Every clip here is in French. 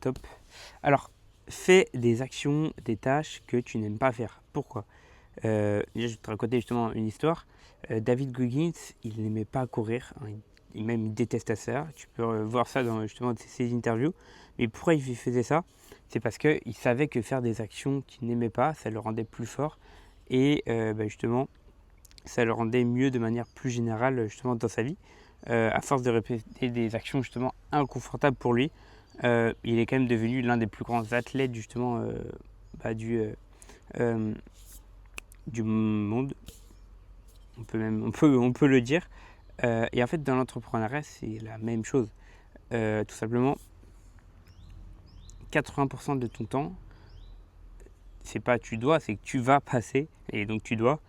Top. Alors, fais des actions, des tâches que tu n'aimes pas faire. Pourquoi? Déjà, je vais te raconter justement une histoire. David Goggins, il n'aimait pas courir, hein, il détestait ça. Tu peux voir ça dans justement ses interviews. Mais pourquoi il faisait ça? C'est parce qu'il savait que faire des actions qu'il n'aimait pas, ça le rendait plus fort. Et justement, ça le rendait mieux de manière plus générale justement dans sa vie. À force de répéter des actions justement inconfortables pour lui, il est quand même devenu l'un des plus grands athlètes justement bah, euh, du monde. On peut le dire. Et en fait, dans l'entrepreneuriat, c'est la même chose. Tout simplement, 80% de ton temps, c'est pas tu dois, c'est que tu vas passer, et donc tu vas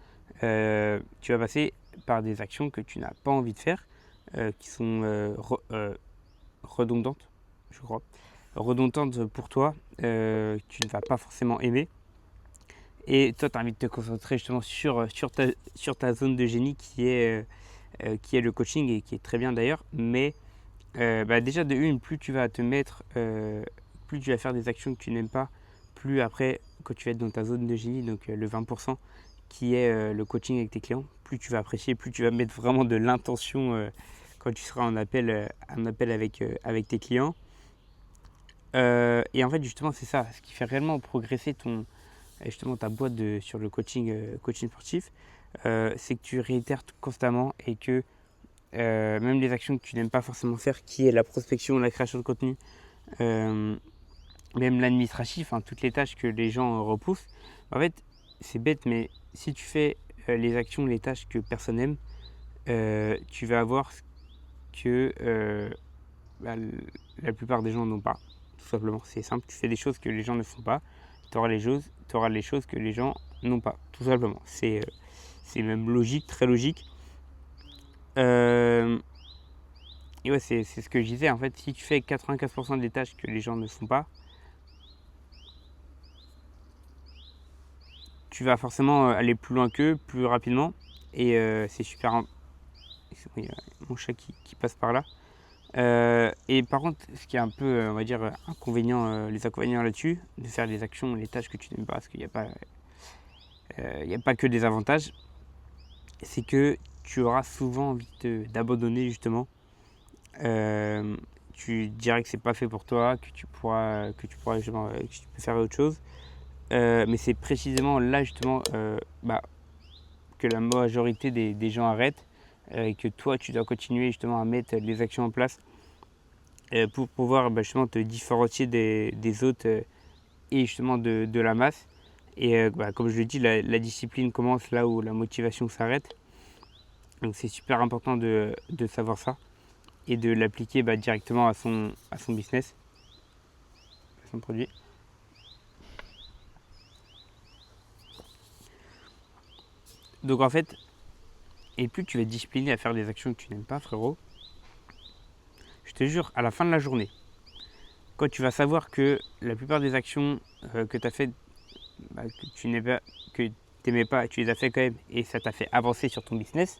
passer par des actions que tu n'as pas envie de faire, qui sont redondantes, je crois, redondantes pour toi, que tu ne vas pas forcément aimer. Et toi, tu as envie de te concentrer justement sur ta zone de génie qui est le coaching et qui est très bien d'ailleurs. Mais déjà, de une, plus tu vas te mettre, plus tu vas faire des actions que tu n'aimes pas, plus après, quand tu vas être dans ta zone de génie, donc le 20% qui est le coaching avec tes clients, plus tu vas apprécier, plus tu vas mettre vraiment de l'intention quand tu seras en appel avec tes clients. Et en fait, justement, c'est ça, ce qui fait réellement progresser justement ta boîte sur le coaching sportif, c'est que tu réitères constamment et que même les actions que tu n'aimes pas forcément faire, qui est la prospection, la création de contenu, euh, même l'administratif, hein, toutes les tâches que les gens repoussent, en fait, c'est bête, mais si tu fais les actions, les tâches que personne n'aime, tu vas avoir ce que bah, la plupart des gens n'ont pas. Tout simplement, c'est simple. Tu fais des choses que les gens ne font pas, tu auras les choses que les gens n'ont pas. Tout simplement. C'est même logique, très logique. Euh, et ouais, c'est ce que je disais. En fait, si tu fais 95% des tâches que les gens ne font pas, tu vas forcément aller plus loin qu'eux, plus rapidement. Et c'est super. Il y a mon chat qui passe par là. Et par contre, ce qui est un peu, on va dire, les inconvénients là-dessus, de faire les actions, les tâches que tu n'aimes pas, parce qu'il n'y a pas que des avantages, c'est que tu auras souvent envie d'abandonner justement. Euh, Tu dirais que c'est pas fait pour toi, que tu pourras justement, que tu peux faire autre chose. Mais c'est précisément là justement que la majorité des gens arrêtent et que toi tu dois continuer justement à mettre les actions en place pour pouvoir justement te différencier des autres et justement de la masse. Et comme je l'ai dit, la discipline commence là où la motivation s'arrête. Donc c'est super important de savoir ça et de l'appliquer directement à son business, à son produit. Donc en fait, et plus tu vas être discipliné à faire des actions que tu n'aimes pas, frérot, je te jure, à la fin de la journée, quand tu vas savoir que la plupart des actions que tu as faites, que tu n'aimais pas, tu les as fait quand même et ça t'a fait avancer sur ton business,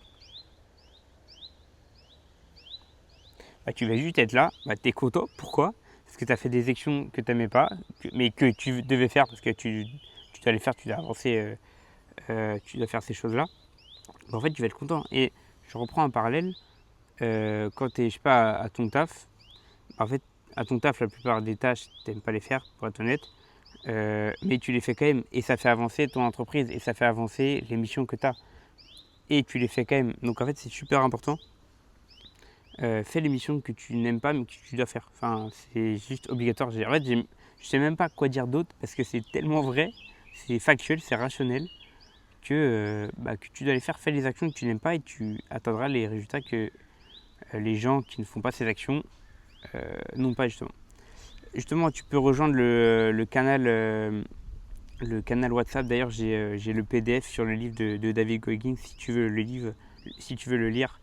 tu vas juste être là, tu es content. Pourquoi? Parce que tu as fait des actions que tu n'aimais pas, mais que tu devais faire parce que tu dois les faire, tu dois avancer, tu dois faire ces choses-là. En fait, tu vas être content. Et je reprends un parallèle. Quand tu es, je sais pas, à ton taf, en fait, à ton taf, la plupart des tâches, tu n'aimes pas les faire, pour être honnête. Mais tu les fais quand même. Et ça fait avancer ton entreprise. Et ça fait avancer les missions que tu as. Et tu les fais quand même. Donc en fait, c'est super important. Fais les missions que tu n'aimes pas mais que tu dois faire. Enfin, c'est juste obligatoire. En fait, je sais même pas quoi dire d'autre parce que c'est tellement vrai, c'est factuel, c'est rationnel que tu dois les faire. Fais les actions que tu n'aimes pas et tu atteindras les résultats que les gens qui ne font pas ces actions n'ont pas justement. Justement, tu peux rejoindre le canal WhatsApp. D'ailleurs, j'ai le PDF sur le livre de David Goggins si tu veux si tu veux le lire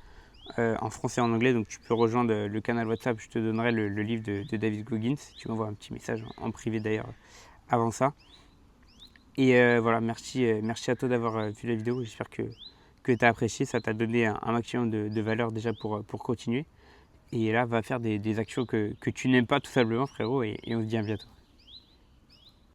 en français et en anglais. Donc tu peux rejoindre le canal WhatsApp, je te donnerai le livre de David Goggins. Tu m'envoies un petit message en privé d'ailleurs avant ça. Et voilà, merci à toi d'avoir vu la vidéo. J'espère que tu as apprécié, ça t'a donné un maximum de valeur déjà pour continuer. Et là, va faire des actions que tu n'aimes pas tout simplement, frérot, et on se dit à bientôt.